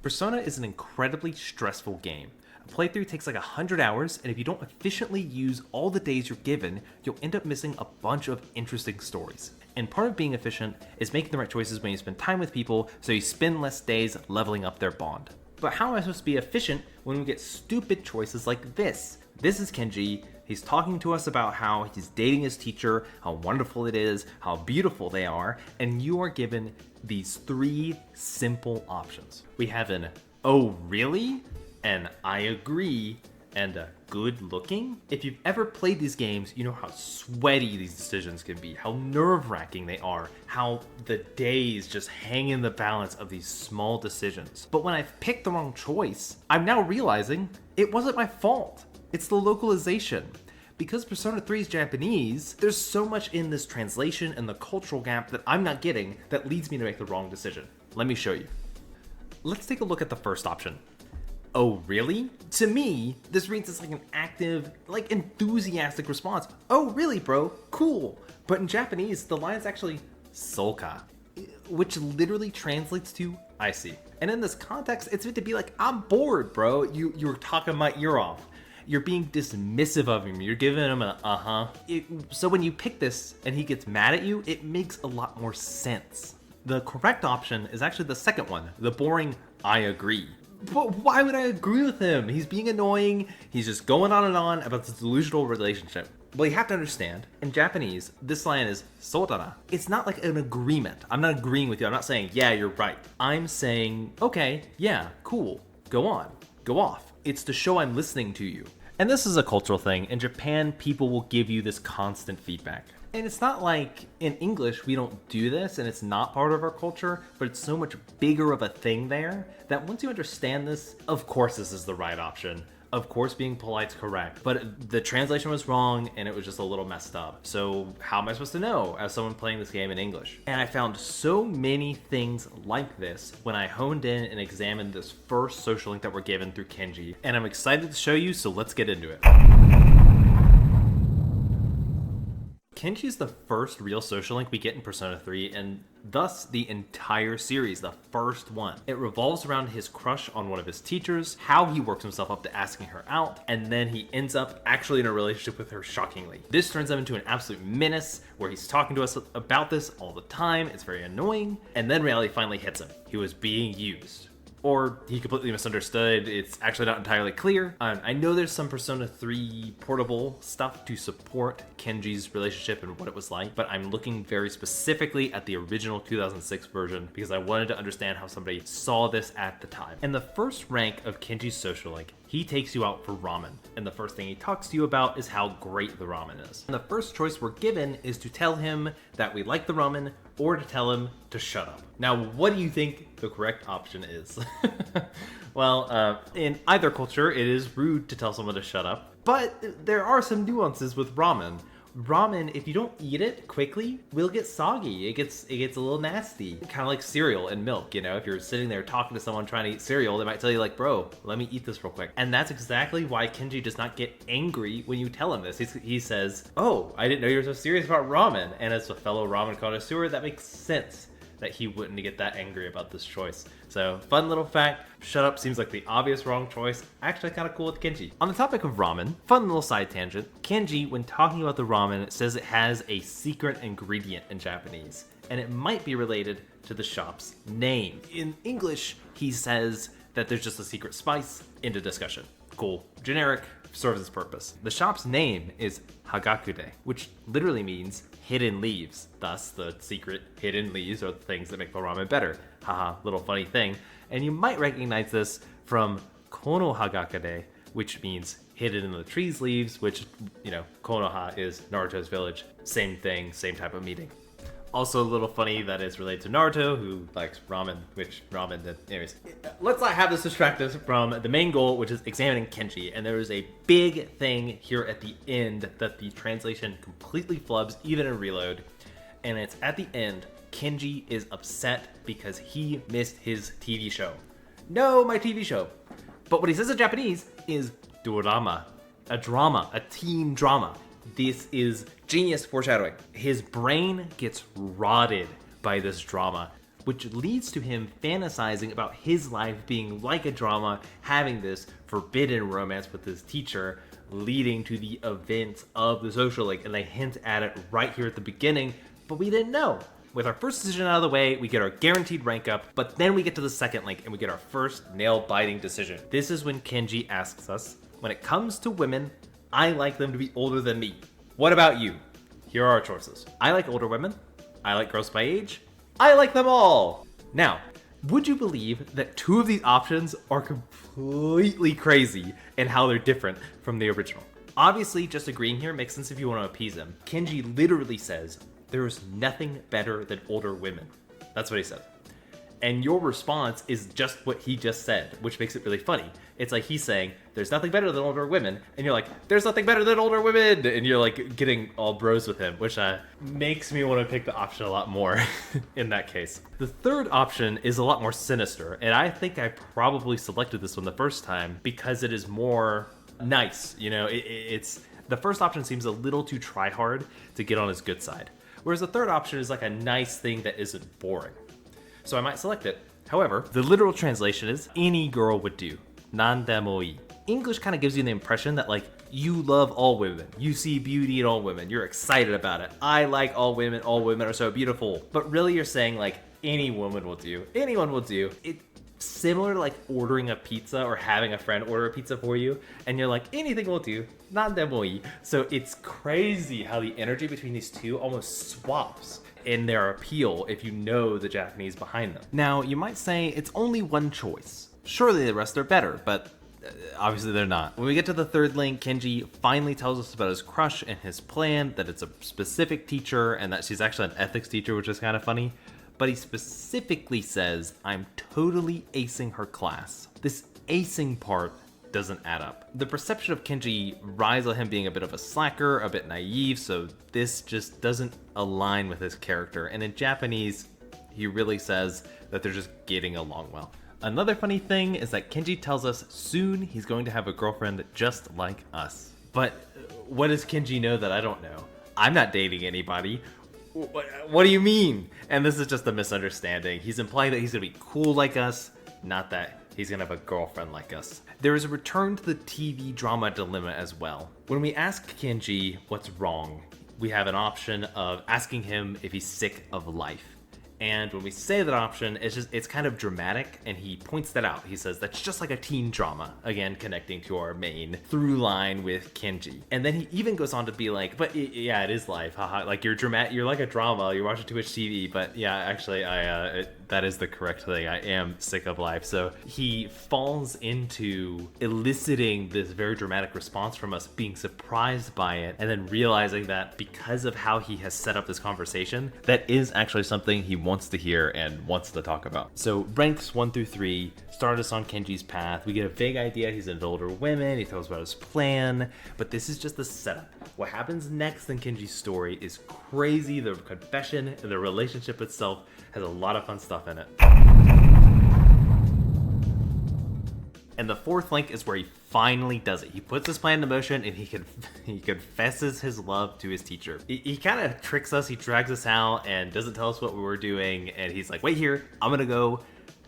Persona is an incredibly stressful game. A playthrough takes like 100 hours, and if you don't efficiently use all the days you're given, you'll end up missing a bunch of interesting stories. And part of being efficient is making the right choices when you spend time with people, so you spend less days leveling up their bond. But how am I supposed to be efficient when we get stupid choices like this? This is Kenji. He's talking to us about how he's dating his teacher, how wonderful it is, how beautiful they are, and you are given these 3 simple options. We have an "oh really?" an "I agree," and a "good looking." If you've ever played these games, you know how sweaty these decisions can be, how nerve-wracking they are, how the days just hang in the balance of these small decisions. But when I've picked the wrong choice, I'm now realizing it wasn't my fault. It's the localization. Because Persona 3 is Japanese, there's so much in this translation and the cultural gap that I'm not getting that leads me to make the wrong decision. Let me show you. Let's take a look at the first option. "Oh, really?" To me, this reads as like an active, like enthusiastic response. "Oh, really, bro? Cool." But in Japanese, the line is actually "soka," which literally translates to "I see." And in this context, it's meant to be like, "I'm bored, bro. You're talking my ear off. You're being dismissive of him. You're giving him an uh-huh." So when you pick this and he gets mad at you, it makes a lot more sense. The correct option is actually the second one, the boring "I agree." But why would I agree with him? He's being annoying. He's just going on and on about this delusional relationship. Well, you have to understand, in Japanese, this line is "sodana." It's not like an agreement. I'm not agreeing with you. I'm not saying, "Yeah, you're right." I'm saying, "Okay, yeah, cool. Go on. Go off." It's to show I'm listening to you. And this is a cultural thing. In Japan, people will give you this constant feedback. And it's not like in English we don't do this and it's not part of our culture, but it's so much bigger of a thing there that once you understand this, of course this is the right option. Of course being polite's correct, but the translation was wrong and it was just a little messed up. So how am I supposed to know as someone playing this game in English? And I found so many things like this when I honed in and examined this first social link that we're given through Kenji. And I'm excited to show you, so let's get into it. Kenji is the first real social link we get in Persona 3, and thus the entire series, the first one. It revolves around his crush on one of his teachers, how he works himself up to asking her out, and then he ends up actually in a relationship with her shockingly. This turns him into an absolute menace, where he's talking to us about this all the time. It's very annoying, and then reality finally hits him. He was being used. Or he completely misunderstood. It's actually not entirely clear. I know there's some Persona 3 portable stuff to support Kenji's relationship and what it was like, but I'm looking very specifically at the original 2006 version because I wanted to understand how somebody saw this at the time. In the first rank of Kenji's social link, he takes you out for ramen, and the first thing he talks to you about is how great the ramen is. And the first choice we're given is to tell him that we like the ramen or to tell him to shut up. Now, what do you think the correct option is? Well, in either culture, it is rude to tell someone to shut up, but there are some nuances with ramen. Ramen, if you don't eat it quickly, will get soggy. It gets a little nasty. Kind of like cereal and milk, you know? If you're sitting there talking to someone trying to eat cereal, they might tell you like, "Bro, let me eat this real quick." And that's exactly why Kenji does not get angry when you tell him this. He says, "Oh, I didn't know you were so serious about ramen." And as a fellow ramen connoisseur, that makes sense that he wouldn't get that angry about this choice. So, fun little fact, shut up seems like the obvious wrong choice. Actually kind of cool with Kenji. On the topic of ramen, fun little side tangent, Kenji, when talking about the ramen, says it has a secret ingredient in Japanese, and it might be related to the shop's name. In English, he says that there's just a secret spice. Into discussion. Cool. Generic, serves its purpose. The shop's name is Hagakude, which literally means hidden leaves. Thus, the secret hidden leaves are the things that make the ramen better. Haha, little funny thing. And you might recognize this from Kono Hagakude, which means hidden in the tree's leaves, which, you know, Konoha is Naruto's village. Same thing, same type of meaning. Also a little funny that is related to Naruto, who likes ramen, anyways. Let's not have this distract us from the main goal, which is examining Kenji. And there is a big thing here at the end that the translation completely flubs, even in Reload. And it's at the end, Kenji is upset because he missed his TV show. No, my TV show. But what he says in Japanese is dorama, a teen drama. This is genius foreshadowing. His brain gets rotted by this drama. which leads to him fantasizing about his life being like a drama, having this forbidden romance with his teacher, leading to the events of the social link. And they hint at it right here at the beginning, but we didn't know. With our first decision out of the way, we get our guaranteed rank up, but then we get to the second link and we get our first nail-biting decision. This is when Kenji asks us, when it comes to women, I like them to be older than me. What about you? Here are our choices. I like older women. I like girls my age. I like them all. Now, would you believe that 2 of these options are completely crazy in how they're different from the original? Obviously, just agreeing here makes sense if you want to appease him. Kenji literally says, there is nothing better than older women. That's what he said. And your response is just what he just said, which makes it really funny. It's like he's saying, there's nothing better than older women, and you're like, there's nothing better than older women, and you're like getting all bros with him, which makes me want to pick the option a lot more in that case. The third option is a lot more sinister, and I think I probably selected this one the first time because it is more nice. You know, it's the first option seems a little too try-hard to get on his good side, whereas the third option is like a nice thing that isn't boring. So I might select it. However, the literal translation is any girl would do. Nandemoi. English kind of gives you the impression that like you love all women. You see beauty in all women. You're excited about it. I like all women. All women are so beautiful. But really you're saying like any woman will do. Anyone will do. It's similar to like ordering a pizza or having a friend order a pizza for you. And you're like, anything will do. Nandemoi. So it's crazy how the energy between these two almost swaps in their appeal if you know the Japanese behind them. Now, you might say it's only one choice. Surely the rest are better, but obviously they're not. When we get to the third link, Kenji finally tells us about his crush and his plan, that it's a specific teacher and that she's actually an ethics teacher, which is kind of funny. But he specifically says, I'm totally acing her class. This acing part doesn't add up. The perception of Kenji rides on him being a bit of a slacker, a bit naive, so this just doesn't align with his character. And in Japanese, he really says that they're just getting along well. Another funny thing is that Kenji tells us soon he's going to have a girlfriend just like us. But what does Kenji know that I don't know? I'm not dating anybody. What do you mean? And this is just a misunderstanding. He's implying that he's gonna be cool like us, not that he's gonna have a girlfriend like us. There is a return to the TV drama dilemma as well. When we ask Kenji what's wrong, we have an option of asking him if he's sick of life. And when we say that option, it's kind of dramatic, and he points that out. He says that's just like a teen drama, again connecting to our main through line with Kenji. And then he even goes on to be like, but yeah, it is life, haha. Like you're like a drama, you're watching too much TV, but yeah, actually that is the correct thing. I am sick of life. So he falls into eliciting this very dramatic response from us, being surprised by it, and then realizing that because of how he has set up this conversation, that is actually something he wants to hear and wants to talk about. So ranks 1 through 3 start us on Kenji's path. We get a vague idea he's into older women, he tells about his plan, but this is just the setup. What happens next in Kenji's story is crazy. The confession and the relationship itself has a lot of fun stuff in it. And the fourth link is where he finally does it. He puts his plan into motion and he confesses his love to his teacher. He kind of tricks us, he drags us out and doesn't tell us what we were doing. And he's like, wait here, I'm gonna go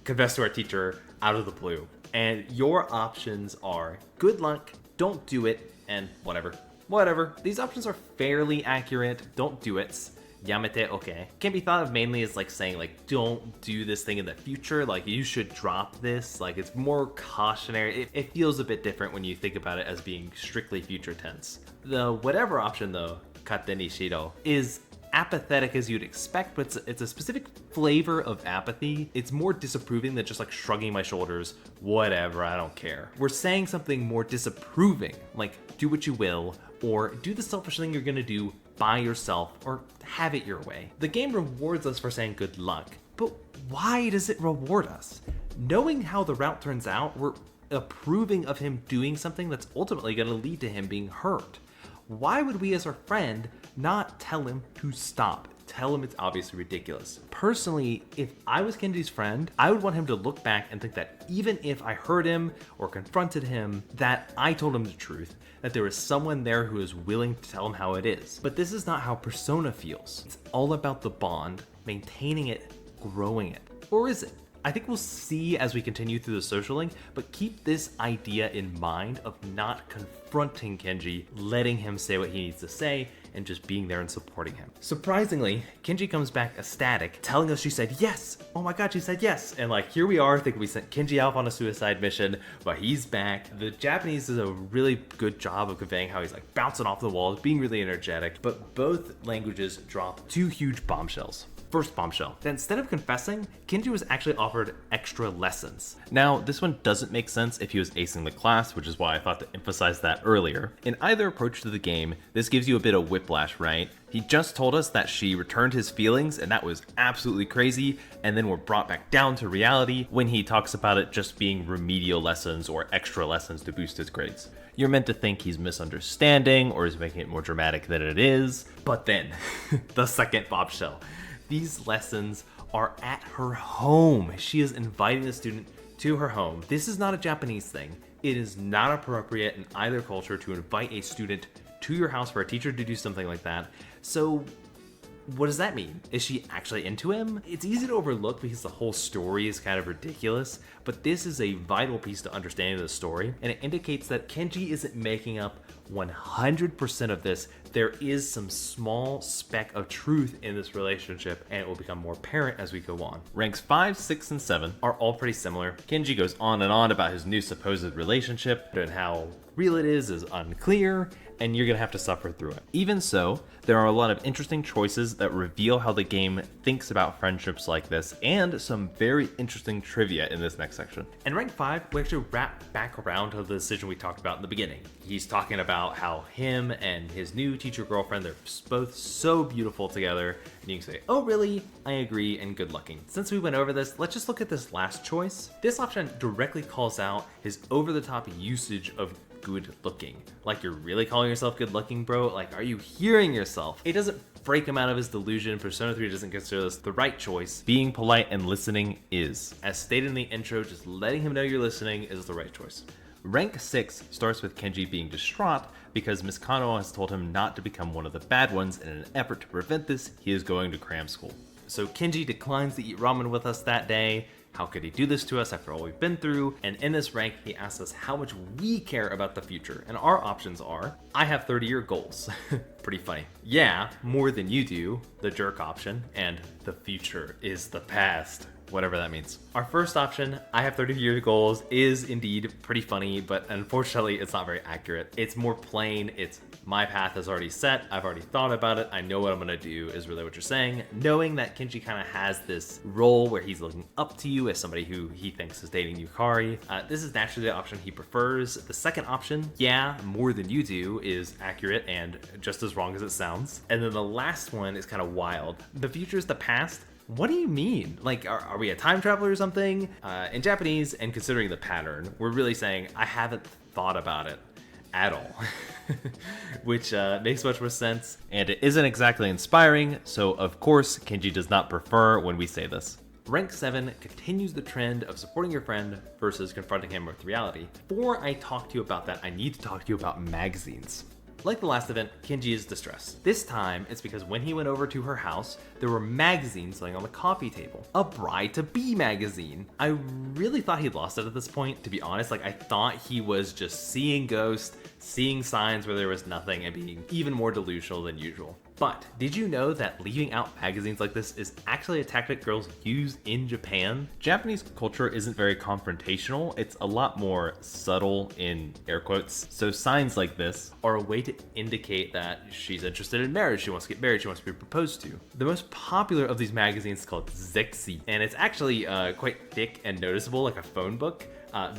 confess to our teacher out of the blue. And your options are good luck, don't do it, and whatever. These options are fairly accurate. Don't do it. Yamete okay. Can be thought of mainly as like saying like, don't do this thing in the future. Like you should drop this. Like it's more cautionary. It feels a bit different when you think about it as being strictly future tense. The whatever option though, kate ni shiro, is apathetic as you'd expect, but it's a specific flavor of apathy. It's more disapproving than just like shrugging my shoulders, whatever, I don't care. We're saying something more disapproving, like do what you will, or do the selfish thing you're gonna do by yourself, or have it your way. The game rewards us for saying good luck, but why does it reward us? Knowing how the route turns out, we're approving of him doing something that's ultimately gonna lead to him being hurt. Why would we as our friend not tell him to stop? Tell him it's obviously ridiculous. Personally, if I was Kenji's friend, I would want him to look back and think that even if I hurt him or confronted him, that I told him the truth, that there is someone there who is willing to tell him how it is. But this is not how Persona feels. It's all about the bond, maintaining it growing it. Or is it? I think we'll see as we continue through the social link, but keep this idea in mind of not confronting Kenji, letting him say what he needs to say, and just being there and supporting him. Surprisingly, Kenji comes back ecstatic, telling us she said yes. Oh my god, she said yes. And like, here we are, thinking we sent Kenji off on a suicide mission, but he's back. The Japanese does a really good job of conveying how he's like bouncing off the walls, being really energetic, but both languages drop 2 huge bombshells. First bombshell, that instead of confessing, Kenji was actually offered extra lessons. Now, this one doesn't make sense if he was acing the class, which is why I thought to emphasize that earlier. In either approach to the game, this gives you a bit of whiplash, right? He just told us that she returned his feelings, and that was absolutely crazy, and then we're brought back down to reality when he talks about it just being remedial lessons or extra lessons to boost his grades. You're meant to think he's misunderstanding or is making it more dramatic than it is, but then, the second bombshell. These lessons are at her home. She is inviting the student to her home. This is not a Japanese thing. It is not appropriate in either culture to invite a student to your house for a teacher to do something like that. So what does that mean? Is she actually into him? It's easy to overlook because the whole story is kind of ridiculous, but this is a vital piece to understanding the story, and it indicates that Kenji isn't making up 100% of this. There is some small speck of truth in this relationship, and it will become more apparent as we go on. Ranks 5, 6, and 7 are all pretty similar. Kenji goes on and on about his new supposed relationship and how real it is unclear, and you're gonna have to suffer through it. Even so, there are a lot of interesting choices that reveal how the game thinks about friendships like this, and some very interesting trivia in this next section. In rank 5, we actually wrap back around to the decision we talked about in the beginning. He's talking about how him and his new teacher girlfriend, they're both so beautiful together, and you can say, oh really? I agree, and good looking. Since we went over this, let's just look at this last choice. This option directly calls out his over-the-top usage of good looking. Like, you're really calling yourself good looking, bro? Like, are you hearing yourself? It doesn't break him out of his delusion. Persona 3 doesn't consider this the right choice. Being polite and listening is. As stated in the intro, just letting him know you're listening is the right choice. Rank 6 starts with Kenji being distraught because Miss Kano has told him not to become one of the bad ones, and in an effort to prevent this, he is going to cram school. So Kenji declines to eat ramen with us that day. How could he do this to us after all we've been through? And in this rank, he asks us how much we care about the future. And our options are, I have 30-year goals. Pretty funny. Yeah, more than you do, the jerk option, and the future is the past. Whatever that means. Our first option, I have 30-year goals, is indeed pretty funny, but unfortunately it's not very accurate. It's more plain, it's my path is already set, I've already thought about it, I know what I'm gonna do is really what you're saying. Knowing that Kenji kind of has this role where he's looking up to you as somebody who he thinks is dating Yukari, this is naturally the option he prefers. The second option, yeah, more than you do, is accurate and just as wrong as it sounds. And then the last one is kind of wild. The future is the past. What do you mean? Like, are we a time traveler or something? In Japanese, and considering the pattern, we're really saying, I haven't thought about it at all. Which makes much more sense. And it isn't exactly inspiring, so of course, Kenji does not prefer when we say this. Rank 7 continues the trend of supporting your friend versus confronting him with reality. Before I talk to you about that, I need to talk to you about magazines. Like the last event, Kenji is distressed. This time, it's because when he went over to her house, there were magazines laying on the coffee table. A bride-to-be magazine. I really thought he'd lost it at this point, to be honest. Like, I thought he was just seeing ghosts, seeing signs where there was nothing, and being even more delusional than usual. But did you know that leaving out magazines like this is actually a tactic girls use in Japan? Japanese culture isn't very confrontational. It's a lot more subtle, in air quotes. So signs like this are a way to indicate that she's interested in marriage, she wants to get married, she wants to be proposed to. The most popular of these magazines is called Zexi, and it's actually quite thick and noticeable, like a phone book.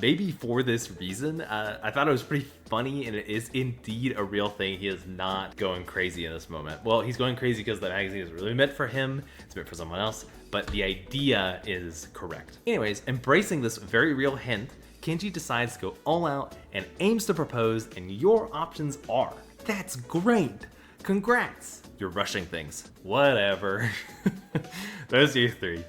Maybe for this reason, I thought it was pretty funny, and it is indeed a real thing. He is not going crazy in this moment. Well, he's going crazy because the magazine is really meant for him, it's meant for someone else, but the idea is correct. Anyways, embracing this very real hint, Kenji decides to go all out and aims to propose, and your options are, that's great, congrats, you're rushing things, whatever. Those are your 3.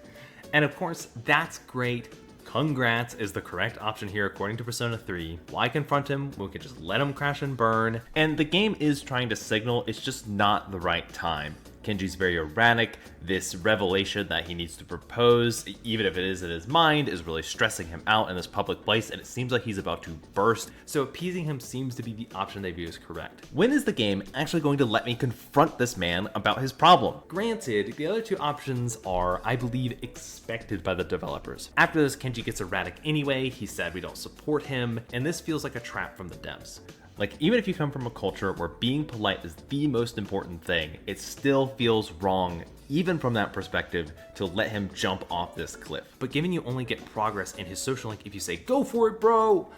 And of course, that's great, congrats is the correct option here according to Persona 3. Why confront him? We can just let him crash and burn. And the game is trying to signal it's just not the right time. Kenji's very erratic. This revelation that he needs to propose, even if it is in his mind, is really stressing him out in this public place, and it seems like he's about to burst. So appeasing him seems to be the option they view as correct. When is the game actually going to let me confront this man about his problem? Granted, the other two options are, I believe, expected by the developers. After this, Kenji gets erratic anyway. He said we don't support him, and this feels like a trap from the devs. Like, even if you come from a culture where being polite is the most important thing, it still feels wrong, even from that perspective, to let him jump off this cliff. But given you only get progress in his social link if you say, "Go for it, bro,"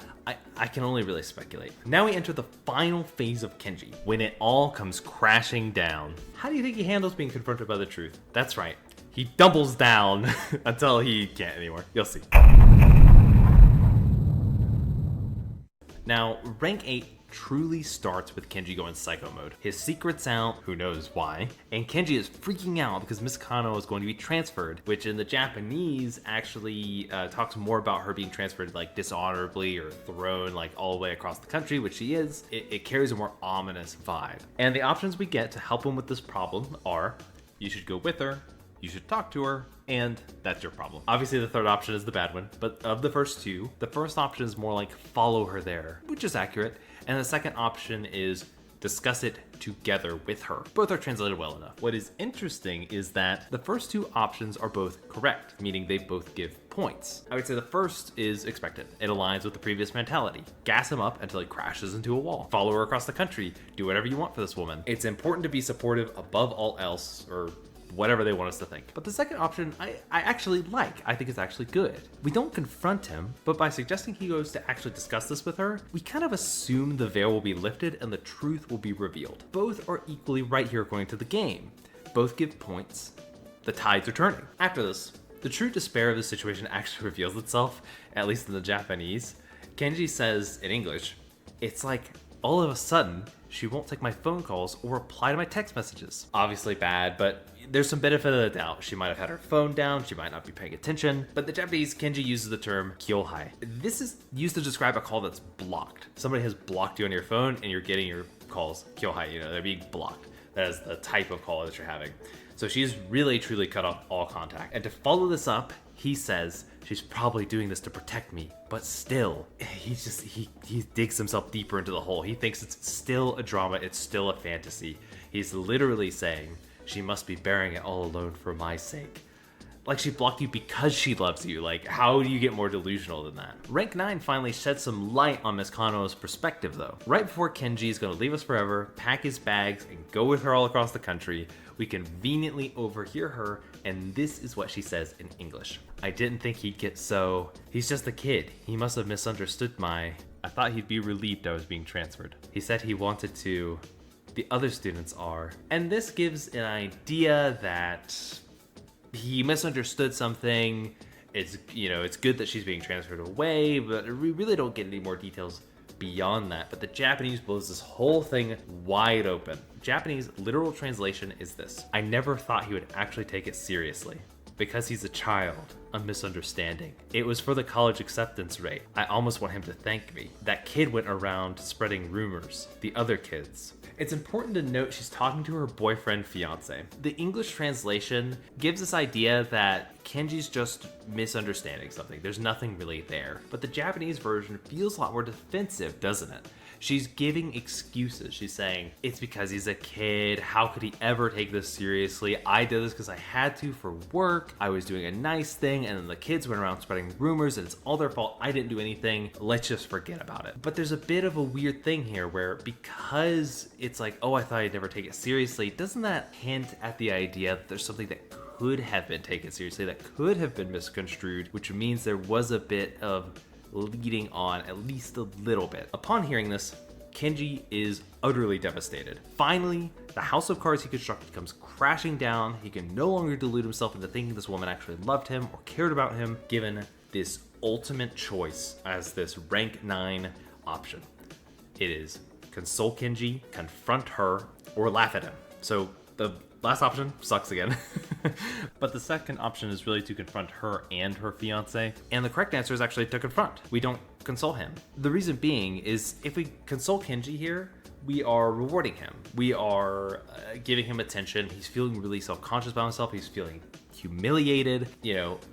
I can only really speculate. Now we enter the final phase of Kenji, when it all comes crashing down. How do you think he handles being confronted by the truth? That's right, he doubles down until he can't anymore. You'll see. Now, rank 8 truly starts with Kenji going psycho mode. His secret's out, who knows why, and Kenji is freaking out because Miss Kano is going to be transferred, which in the Japanese actually talks more about her being transferred like dishonorably or thrown like all the way across the country, which she is. It carries a more ominous vibe. And the options we get to help him with this problem are, you should go with her, you should talk to her, and that's your problem. Obviously the third option is the bad one, but of the first two, the first option is more like follow her there, which is accurate, and the second option is discuss it together with her. Both are translated well enough. What is interesting is that the first two options are both correct, meaning they both give points. I would say the first is expected. It aligns with the previous mentality. Gas him up until he crashes into a wall. Follow her across the country. Do whatever you want for this woman. It's important to be supportive above all else, or whatever they want us to think. But the second option, I actually like. I think it's actually good. We don't confront him, but by suggesting he goes to actually discuss this with her, we kind of assume the veil will be lifted and the truth will be revealed. Both are equally right here according to the game. Both give points. The tides are turning. After this, the true despair of the situation actually reveals itself, at least in the Japanese. Kenji says in English, "It's like all of a sudden, she won't take my phone calls or reply to my text messages." Obviously bad, but there's some benefit of the doubt. She might have had her phone down, she might not be paying attention, but the Japanese, Kenji uses the term kyohai. This is used to describe a call that's blocked. Somebody has blocked you on your phone and you're getting your calls kyohai, they're being blocked. That is the type of call that you're having. So she's really truly cut off all contact. And to follow this up, he says, she's probably doing this to protect me, but still, he digs himself deeper into the hole. He thinks it's still a drama, it's still a fantasy. He's literally saying, she must be bearing it all alone for my sake. Like she blocked you because she loves you. Like, how do you get more delusional than that? Rank 9 finally sheds some light on Miss Kano's perspective though. Right before Kenji is gonna leave us forever, pack his bags, and go with her all across the country, we conveniently overhear her, and this is what she says in English. "I didn't think he'd get so... He's just a kid. He must have misunderstood my... I thought he'd be relieved I was being transferred. He said he wanted to... The other students are..." And this gives an idea that he misunderstood something. It's good that she's being transferred away, but we really don't get any more details beyond that. But the Japanese blows this whole thing wide open. Japanese literal translation is this: "I never thought he would actually take it seriously. Because he's a child, a misunderstanding. It was for the college acceptance rate. I almost want him to thank me. That kid went around spreading rumors. The other kids." It's important to note she's talking to her boyfriend, fiance. The English translation gives this idea that Kenji's just misunderstanding something. There's nothing really there. But the Japanese version feels a lot more defensive, doesn't it? She's giving excuses. She's saying, it's because he's a kid. How could he ever take this seriously? I did this because I had to for work. I was doing a nice thing, and then the kids went around spreading rumors, and it's all their fault. I didn't do anything. Let's just forget about it. But there's a bit of a weird thing here where because it's like, oh, I thought I'd never take it seriously, doesn't that hint at the idea that there's something that could have been taken seriously, that could have been misconstrued, which means there was a bit of leading on, at least a little bit. Upon hearing this, Kenji is utterly devastated. Finally, the house of cards he constructed comes crashing down. He can no longer delude himself into thinking this woman actually loved him or cared about him, given this ultimate choice as this rank 9 option. It is console Kenji, confront her, or laugh at him. So the last option sucks again. But the second option is really to confront her and her fiance. And the correct answer is actually to confront. We don't console him. The reason being is if we console Kenji here, we are rewarding him. We are giving him attention. He's feeling really self-conscious about himself. He's feeling humiliated,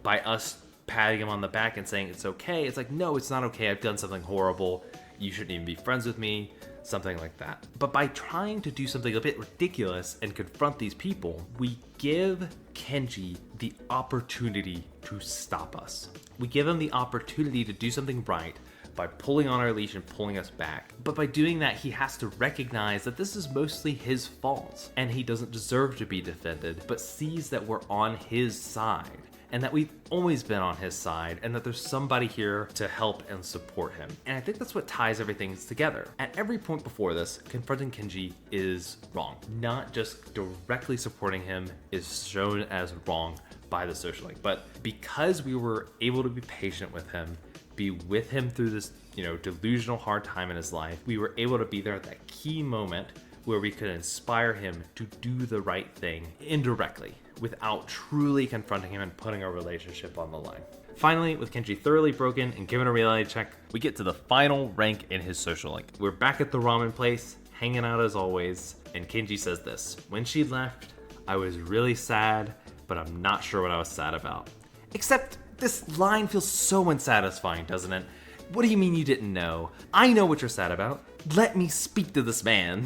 by us patting him on the back and saying it's okay. It's like, no, it's not okay. I've done something horrible. You shouldn't even be friends with me. Something like that. But by trying to do something a bit ridiculous and confront these people, we give Kenji the opportunity to stop us. We give him the opportunity to do something right by pulling on our leash and pulling us back. But by doing that, he has to recognize that this is mostly his fault and he doesn't deserve to be defended, but sees that we're on his side and that we've always been on his side and that there's somebody here to help and support him. And I think that's what ties everything together. At every point before this, confronting Kenji is wrong. Not just directly supporting him is shown as wrong by the social link, but because we were able to be patient with him, be with him through this, delusional hard time in his life, we were able to be there at that key moment where we could inspire him to do the right thing indirectly without truly confronting him and putting our relationship on the line. Finally, with Kenji thoroughly broken and given a reality check, we get to the final rank in his social link. We're back at the ramen place, hanging out as always, and Kenji says this: "When she left, I was really sad, but I'm not sure what I was sad about." Except this line feels so unsatisfying, doesn't it? What do you mean you didn't know? I know what you're sad about. Let me speak to this man.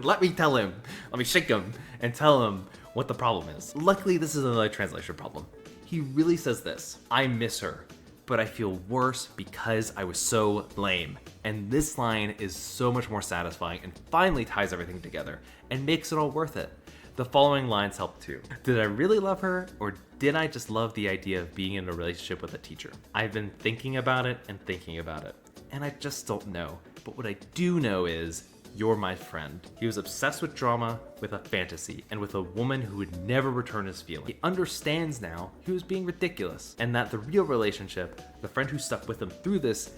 Let me tell him. Let me shake him and tell him what the problem is. Luckily, this is another translation problem. He really says this: "I miss her, but I feel worse because I was so lame." And this line is so much more satisfying and finally ties everything together and makes it all worth it. The following lines help too. Did I really love her, or did I just love the idea of being in a relationship with a teacher? I've been thinking about it and thinking about it, and I just don't know. But what I do know is, you're my friend. He was obsessed with drama, with a fantasy, and with a woman who would never return his feeling. He understands now he was being ridiculous, and that the real relationship, the friend who stuck with him through this,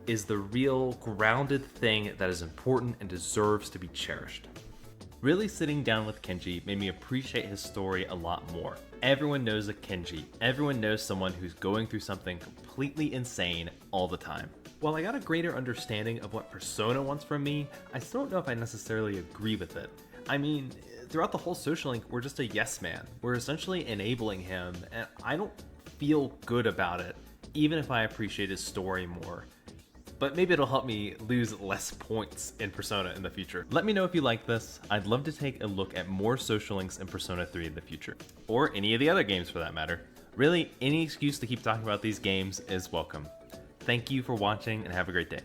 is the real grounded thing that is important and deserves to be cherished. Really sitting down with Kenji made me appreciate his story a lot more. Everyone knows a Kenji. Everyone knows someone who's going through something completely insane all the time. While I got a greater understanding of what Persona wants from me, I still don't know if I necessarily agree with it. I mean, throughout the whole social link, we're just a yes man. We're essentially enabling him, and I don't feel good about it, even if I appreciate his story more. But maybe it'll help me lose less points in Persona in the future. Let me know if you like this. I'd love to take a look at more social links in Persona 3 in the future, or any of the other games for that matter. Really, any excuse to keep talking about these games is welcome. Thank you for watching and have a great day.